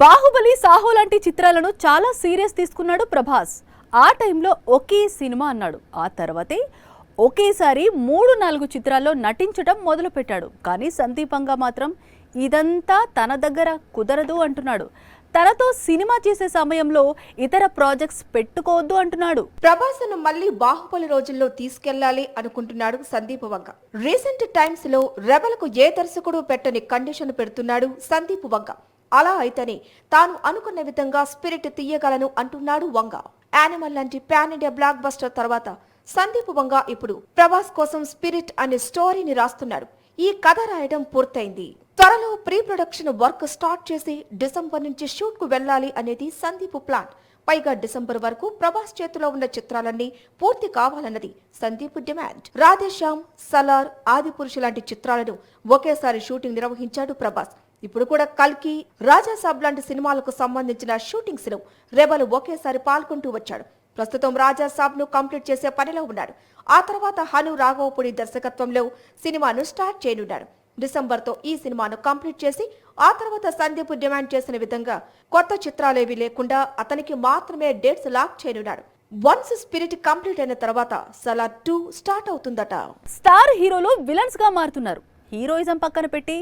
బాహుబలి, సాహో లాంటి చిత్రాలను చాలా సీరియస్ తీసుకున్నాడు ప్రభాస్. ఆ టైంలో ఒకే సినిమా అన్నాడు. ఆ తర్వాతే ఒకేసారి 3-4 చిత్రాల్లో నటించడం మొదలుపెట్టాడు. కానీ సందీపంగా మాత్రం ఇదంతా తన దగ్గర కుదరదు అంటున్నాడు. తనతో సినిమా చేసే సమయంలో ఇతర ప్రాజెక్ట్స్ పెట్టుకోవద్దు అంటున్నాడు. ప్రభాస్ ను మళ్ళీ బాహుబలి రోజుల్లో తీసుకెళ్లాలి అనుకుంటున్నాడు సందీప్ వంగ. రీసెంట్ టైమ్స్ లో రెబల్ కు ఏ దర్శకుడు పెట్టని కండిషన్ పెడుతున్నాడు సందీప్ వంగ. అలా అయితేనే తాను అనుకున్న విధంగా స్పిరిట్ తీయగలను అంటున్నాడు వంగ. యానిమల్ లాంటి పాన్ ఇండియా బ్లాక్ బస్టర్ తర్వాత సందీప్ వంగ ఇప్పుడు ప్రభాస్ కోసం స్పిరిట్ అనే స్టోరీని రాస్తున్నాడు. ఈ కథ రాయడం పూర్తయింది. త్వరలో ప్రీ ప్రొడక్షన్ వర్క్ స్టార్ట్ చేసి డిసెంబర్ నుంచి షూట్ కు వెళ్లాలి అనేది సందీప్ ప్లాన్. పైగా డిసెంబర్ వరకు ప్రభాస్ చేతిలో ఉన్న చిత్రాలన్నీ పూర్తి కావాలన్నది సందీప్ డిమాండ్. రాధేశ్యామ్, సలార్, ఆదిపురుషు లాంటి చిత్రాలను ఒకేసారి షూటింగ్ నిర్వహించాడు ప్రభాస్. ఇప్పుడు కూడా కల్కి, రాజాసాబ్ లాంటి సినిమాలకు సంబంధించిన షూటింగ్స్ ను రెబల్ ఒకేసారి పాల్గొంటూ వచ్చాడు. ప్రస్తుతం రాజాసాబ్ ను కంప్లీట్ చేసే పనిలో ఉన్నాడు. ఆ తర్వాత హను రాఘవపుడి దర్శకత్వంలో సినిమాను స్టార్ట్ చేయనున్నాడు. డిసెంబర్ తో ఈ సినిమాను కంప్లీట్ చేసి ఆ తర్వాత సందీప్ డిమాండ్ చేసిన విధంగా కొత్త చిత్రాలేవి లేకుండా అతనికి మాత్రమే డేట్స్ లాక్ చేయనున్నాడు. వన్స్ స్పిరిట్ కంప్లీట్ అయిన తర్వాత సలార్ 2 స్టార్ట్ అవుతుందట. స్టార్ హీరోలు విలన్స్ గా మారుతున్నారు. హీరోయిజం పక్కన పెట్టి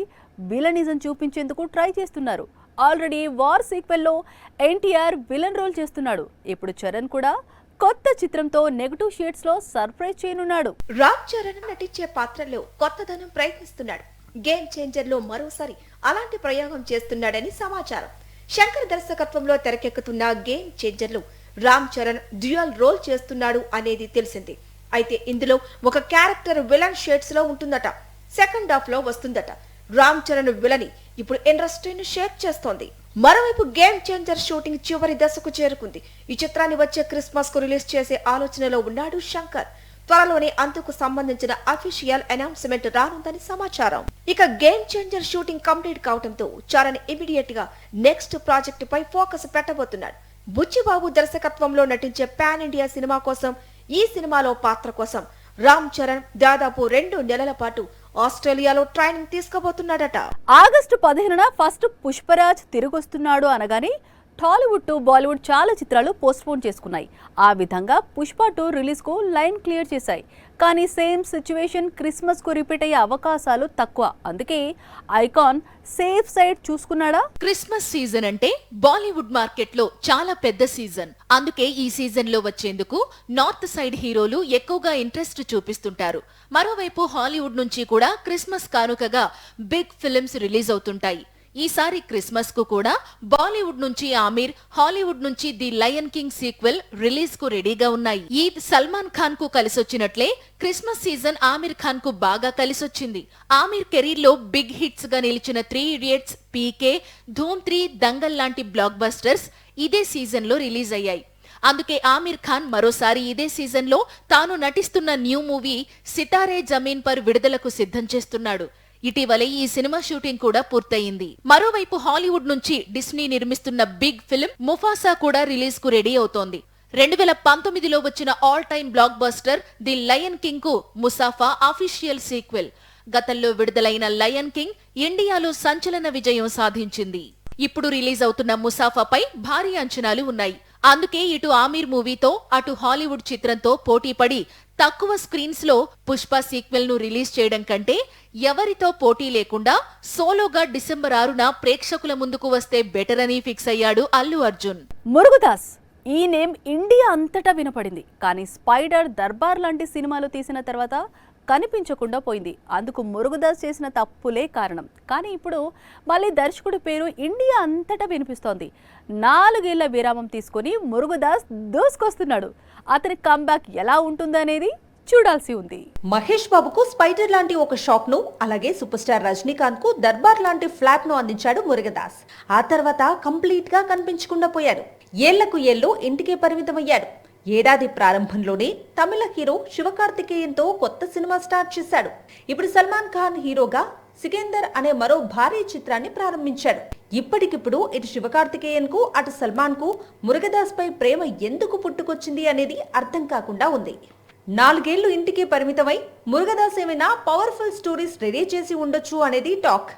విలనిజం చూపించేందుకు ట్రై చేస్తున్నారు. ఆల్రెడీ వార్ సీక్వెల్ లో ఎన్టీఆర్ విలన్ రోల్ చేస్తున్నాడు. ఇప్పుడు చరణ్ కూడా కొత్త చిత్రంతో నెగటివ్ షేడ్స్ లో సర్ప్రైజ్ చేయనున్నాడు. రామ్ చరణ్ నటించే పాత్రలో కొత్తదనం ప్రయత్నిస్తున్నాడు. గేమ్ చేంజర్ లో మరోసారి అలాంటి ప్రయోగం చేస్తున్నాడని సమాచారం. శంకర్ దర్శకత్వంలో తెరకెక్కుతున్న గేమ్ చేంజర్ లో రామ్ చరణ్ డ్యూయల్ రోల్ చేస్తున్నాడు అనేది తెలిసింది. అయితే ఇందులో ఒక క్యారెక్టర్ విలన్ షేడ్స్ లో ఉంటుందట. సెకండ్ హాఫ్ లో వస్తుందట. రామ్ చరణ్ విలని ఇప్పుడు ఇండస్ట్రీని షేక్ చేస్తోంది. మరోవైపు గేమ్ చేంజర్ షూటింగ్ చివరి దశకు చేరుకుంది. ఈ చిత్రాన్ని వచ్చే క్రిస్మస్ కు రిలీజ్ చేసే ఆలోచనలో ఉన్నాడు శంకర్. త్వరలోనే అందుకు సంబంధించిన అఫీషియల్ అనౌన్స్మెంట్ రానుందని సమాచారం. ఇక గేమ్ చేంజర్ షూటింగ్ కంప్లీట్ కావడంతో చరణ్ ఇమీడియట్ గా నెక్స్ట్ ప్రాజెక్ట్ పై ఫోకస్ పెట్టబోతున్నాడు. బుచ్చిబాబు దర్శకత్వంలో నటించే పాన్ ఇండియా సినిమా కోసం, ఈ సినిమాలో పాత్ర కోసం రామ్ చరణ్ దాదాపు 2 నెలల పాటు ఆస్ట్రేలియాలో ట్రైనింగ్ తీసుకోబోతున్నాడట. ఆగస్టు 15న ఫస్ట్ పుష్పరాజ్ తిరిగొస్తున్నాడు అనగానే టాలీవుడ్ టు బాలీవుడ్ చాలా చిత్రాలు పోస్ట్పోన్ చేసుకున్నాయి. ఆ విధంగా పుష్ప 2 రిలీజ్ కు లైన్ క్లియర్ చేశాయి. కానీ సేమ్ సిచ్యువేషన్ క్రిస్మస్ కు రిపీట్ అయ్యే అవకాశాలు తక్కువ. అందుకే ఐకాన్ సేఫ్ సైడ్ చూసుకున్నాడా. క్రిస్మస్ సీజన్ అంటే బాలీవుడ్ మార్కెట్ లో చాలా పెద్ద సీజన్. అందుకే ఈ సీజన్ లో వచ్చేందుకు నార్త్ సైడ్ హీరోలు ఎక్కువగా ఇంట్రెస్ట్ చూపిస్తుంటారు. మరోవైపు హాలీవుడ్ నుంచి కూడా క్రిస్మస్ కానుకగా బిగ్ ఫిల్మ్స్ రిలీజ్ అవుతుంటాయి. ఈసారి క్రిస్మస్ కు కూడా బాలీవుడ్ నుంచి ఆమీర్, హాలీవుడ్ నుంచి the lion king sequel release కు రెడీగా ఉన్నాయి. ఈద్ సల్మాన్ ఖాన్ కు కలిసొచ్చినట్లే క్రిస్మస్ సీజన్ ఆమీర్ ఖాన్ కు బాగా కలిసొచ్చింది. ఆమీర్ కెరీర్ లో బిగ్ హిట్స్ గా నిలిచిన 3 ఇడియట్స్, పీకే, ధూమ్ 3, దంగల్ లాంటి బ్లాక్ బస్టర్స్ ఇదే సీజన్ లో రిలీజ్ అయ్యాయి. అందుకే ఆమీర్ ఖాన్ మరోసారి ఇదే సీజన్ లో తాను నటిస్తున్న new movie Sitaare Zameen per విడుదలకు సిద్ధం చేస్తున్నాడు. ఇటీవలే ఈ సినిమా షూటింగ్ కూడా పూర్తయింది. మరోవైపు హాలీవుడ్ నుంచి డిస్నీ నిర్మిస్తున్న బిగ్ ఫిల్మ్ ముఫాసా కూడా రిలీజ్ కు రెడీ అవుతోంది. 2019లో వచ్చిన all time block buster the lion king కు ముసాఫా అఫీషియల్ సీక్వెల్. గతంలో విడుదలైన లయన్ కింగ్ ఇండియాలో సంచలన విజయం సాధించింది. ఇప్పుడు రిలీజ్ అవుతున్న ముసాఫాపై భారీ అంచనాలు ఉన్నాయి. అందుకే ఇటు ఆమీర్ మూవీతో అటు హాలీవుడ్ చిత్రంతో పోటీపడి తక్కువ స్క్రీన్స్ లో పుష్ప సీక్వెల్ ను రిలీజ్ చేయడం కంటే ఎవరితో పోటీ లేకుండా సోలోగా డిసెంబర్ 6న ప్రేక్షకుల ముందుకు వస్తే బెటర్ అని ఫిక్స్ అయ్యాడు అల్లు అర్జున్. మురుగుదాస్ ఈ నేమ్ ఇండియా అంతటా వినపడింది. కానీ స్పైడర్, దర్బార్ లాంటి సినిమాలు తీసిన తర్వాత కనిపించకుండా పోయింది. అందుకు మురుగుదాస్ చేసిన తప్పులే కారణం. కానీ ఇప్పుడు మళ్ళీ దర్శకుడి పేరు ఇండియా అంతటా వినిపిస్తోంది. 4 ఏళ్ల విరామం తీసుకుని మురుగుదాస్ దూసుకొస్తున్నాడు. అతని కంబ్యాక్ ఎలా ఉంటుందనేది చూడాల్సి ఉంది. మహేష్ బాబుకు స్పైడర్ లాంటి ఒక షాక్ ను, అలాగే సూపర్ స్టార్ రజనీకాంత్ కు దర్బార్ లాంటి ఫ్లాట్ ను అందించాడు మురుగదాస్. ఆ తర్వాత కంప్లీట్ గా కనిపించకుండా పోయాడు. ఏళ్లకు ఏళ్లు ఇంటికే పరిమితమయ్యాడు. ఏడాది ప్రారంభంలోనే తమిళ హీరో శివకార్తికేయన్తో కొత్త సినిమా స్టార్ట్ చేశాడు. ఇప్పుడు సల్మాన్ ఖాన్ హీరోగా సికిందర్ అనే మరో భారీ చిత్రాన్ని ప్రారంభించాడు. ఇప్పటికిప్పుడు ఇటు శివకార్తికేయన్ కు అటు సల్మాన్ కు మురుగదాస్ పై ప్రేమ ఎందుకు పుట్టుకొచ్చింది అనేది అర్థం కాకుండా ఉంది. 4 ఏళ్లు ఇంటికి పరిమితమై మురుగదాస్ ఏమైనా పవర్ఫుల్ స్టోరీస్ రెడీ చేసి ఉండొచ్చు అనేది టాక్.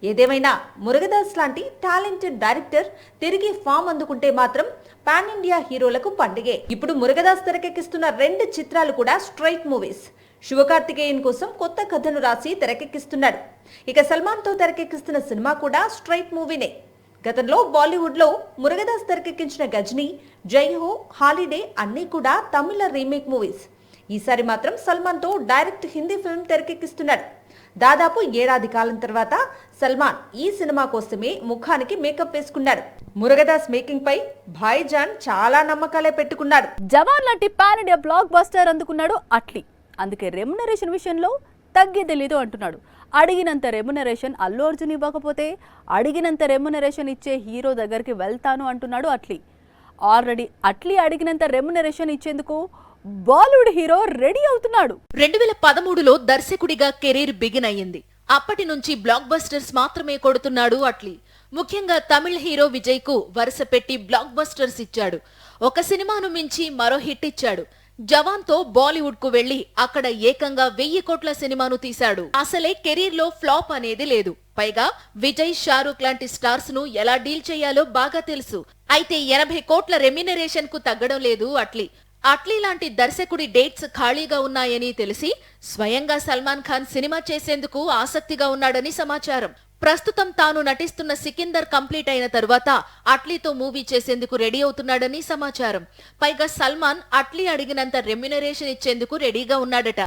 ఏదేమైనా మురుగదాస్ లాంటి టాలెంటెడ్ డైరెక్టర్ తిరిగి ఫామ్ అందుకుంటే మాత్రం పాన్ ఇండియా హీరోలకు పండుగే. ఇప్పుడు మురుగదాస్ తెరకెక్కిస్తున్న 2 చిత్రాలు కూడా స్ట్రైట్ మూవీస్. శివకార్తికేయన్ కోసం కొత్త కథను రాసి తెరకెక్కిస్తున్నాడు. ఇక సల్మాన్ తో తెరకెక్కిస్తున్న సినిమా కూడా స్ట్రైట్ మూవీనే. గతంలో బాలీవుడ్ లో మురుగదాస్ తెరకెక్కించిన గజనీ, జై హో, హాలిడే అన్నీ కూడా తమిళ రీమేక్ మూవీస్. ఈసారి మాత్రం సల్మాన్ తో డైరెక్ట్ హిందీ ఫిల్మ్ తెరకెక్కిస్తున్నాడు. దాదాపు 1 ఏడాది కాలం తర్వాత సల్మాన్ ఈ సినిమా కోసమే ముఖానికి మేకప్ వేసుకున్నాడు. మురుగదాస్ మేకింగ్ పై భాయిజాన్ చాలా నమ్మకాలే పెట్టుకున్నాడు. జవాన్ లాంటి పాన్ ఇండియా బ్లాక్ బస్టర్ అందుకున్నాడు అట్లీ. అందుకే రెమ్యునరేషన్ విషయంలో తగ్గేది లేదు అంటున్నాడు. అడిగినంత రెమ్యునరేషన్ అల్లు అర్జున్ ఇవ్వకపోతే అడిగినంత రెమ్యునరేషన్ ఇచ్చే హీరో దగ్గరికి వెళ్తాను అంటున్నాడు అట్లీ. ఆల్రెడీ అట్లీ అడిగినంత రెమ్యునరేషన్ ఇచ్చేందుకు బాలీవుడ్ హీరో రెడీ అవుతున్నాడు. 2013లో దర్శకుడిగా కెరీర్ బిగిన్ అయ్యింది. అప్పటి నుంచి బ్లాక్ బస్టర్స్ మాత్రమే కొడుతున్నాడు అట్లీ. ముఖ్యంగా తమిళ హీరో విజయ్ కు వరుస పెట్టి బ్లాక్ బస్టర్స్ ఇచ్చాడు. ఒక సినిమాను మించి మరో హిట్ ఇచ్చాడు. జవాన్ తో బాలీవుడ్ కు వెళ్లి అక్కడ ఏకంగా 1000 కోట్ల సినిమాను తీశాడు. అసలే కెరీర్ లో ఫ్లాప్ అనేది లేదు. పైగా విజయ్, షారూక్ లాంటి స్టార్స్ ను ఎలా డీల్ చేయాలో బాగా తెలుసు. అయితే 80 కోట్ల రెమ్యునరేషన్ కు తగ్గడం లేదు అట్లీ. అట్లీ లాంటి దర్శకుడి డేట్స్ ఖాళీగా ఉన్నాయని తెలిసి స్వయంగా సల్మాన్ ఖాన్ సినిమా చేసేందుకు ఆసక్తిగా ఉన్నాడని సమాచారం. ప్రస్తుతం తాను నటిస్తున్న సికిందర్ కంప్లీట్ అయిన తరువాత అట్లీతో మూవీ చేసేందుకు రెడీ అవుతున్నాడని సమాచారం. పైగా సల్మాన్ అట్లీ అడిగినంత రెమ్యునరేషన్ ఇచ్చేందుకు రెడీగా ఉన్నాడట.